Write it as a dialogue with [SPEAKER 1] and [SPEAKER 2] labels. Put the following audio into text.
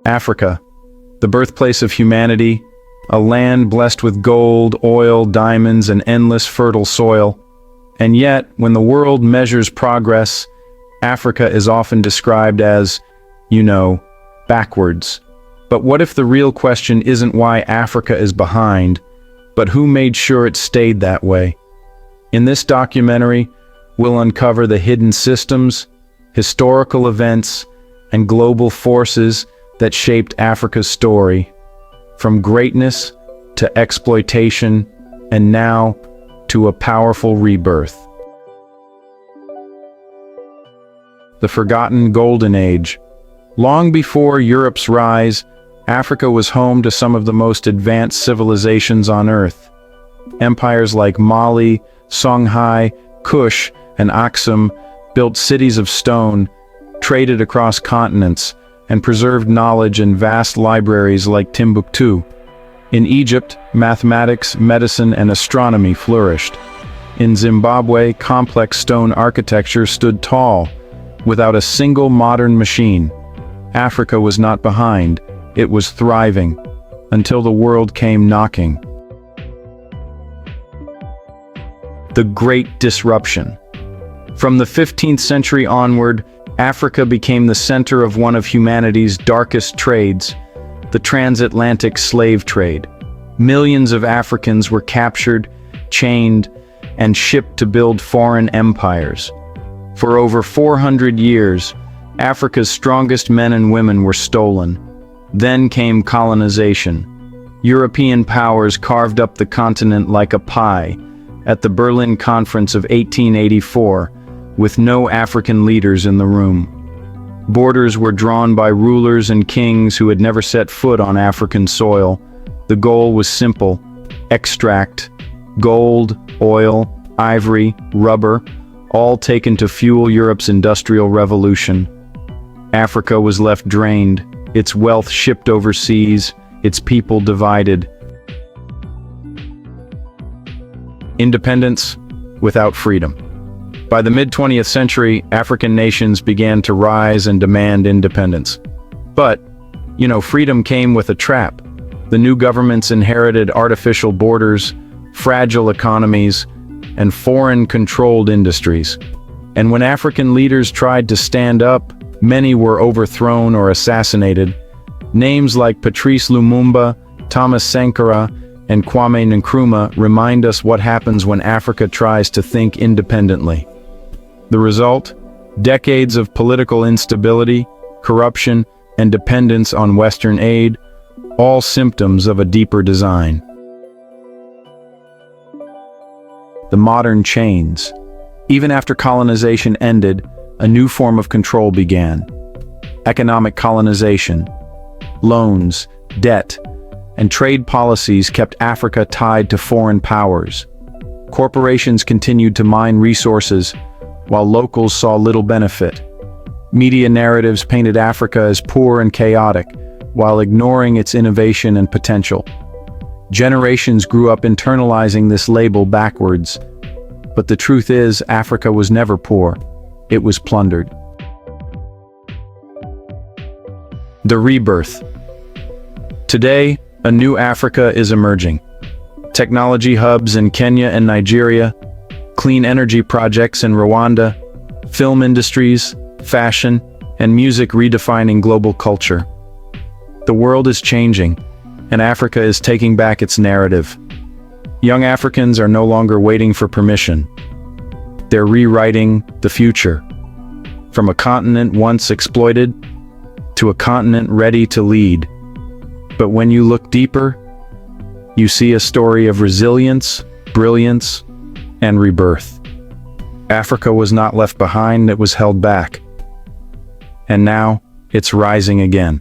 [SPEAKER 1] Africa, the birthplace of humanity, a land blessed with gold, oil, diamonds, and endless fertile soil. And yet, when the world measures progress, Africa is often described as, backwards. But what if the real question isn't why Africa is behind, but who made sure it stayed that way? In this documentary, we'll uncover the hidden systems, historical events, and global forces that shaped Africa's story, from greatness to exploitation, and now to a powerful rebirth. The Forgotten Golden Age. Long before Europe's rise, Africa was home to some of the most advanced civilizations on Earth. Empires like Mali, Songhai, Kush, and Aksum built cities of stone, traded across continents, and preserved knowledge in vast libraries like Timbuktu. In Egypt, mathematics, medicine, and astronomy flourished. In Zimbabwe, complex stone architecture stood tall, without a single modern machine. Africa was not behind, it was thriving, until the world came knocking. The Great Disruption. From the 15th century onward, Africa became the center of one of humanity's darkest trades, the transatlantic slave trade. Millions of Africans were captured, chained, and shipped to build foreign empires. For over 400 years, Africa's strongest men and women were stolen. Then came colonization. European powers carved up the continent like a pie at the Berlin Conference of 1884, with no African leaders in the room. Borders were drawn by rulers and kings who had never set foot on African soil. The goal was simple: extract gold, oil, ivory, rubber, all taken to fuel Europe's industrial revolution. Africa was left drained, its wealth shipped overseas, its people divided. Independence without freedom. By the mid-20th century, African nations began to rise and demand independence. But, freedom came with a trap. The new governments inherited artificial borders, fragile economies, and foreign-controlled industries. And when African leaders tried to stand up, many were overthrown or assassinated. Names like Patrice Lumumba, Thomas Sankara, and Kwame Nkrumah remind us what happens when Africa tries to think independently. The result? Decades of political instability, corruption, and dependence on Western aid, all symptoms of a deeper design. The modern chains. Even after colonization ended, a new form of control began. Economic colonization. Loans, debt, and trade policies kept Africa tied to foreign powers. Corporations continued to mine resources, while locals saw little benefit. Media narratives painted Africa as poor and chaotic, while ignoring its innovation and potential. Generations grew up internalizing this label backwards. But the truth is, Africa was never poor. It was plundered. The rebirth. Today, a new Africa is emerging. Technology hubs in Kenya and Nigeria, clean energy projects in Rwanda, film industries, fashion, and music redefining global culture. The world is changing, and Africa is taking back its narrative. Young Africans are no longer waiting for permission. They're rewriting the future. From a continent once exploited, to a continent ready to lead. But when you look deeper, you see a story of resilience, brilliance, and rebirth. Africa was not left behind, it was held back. And now, it's rising again.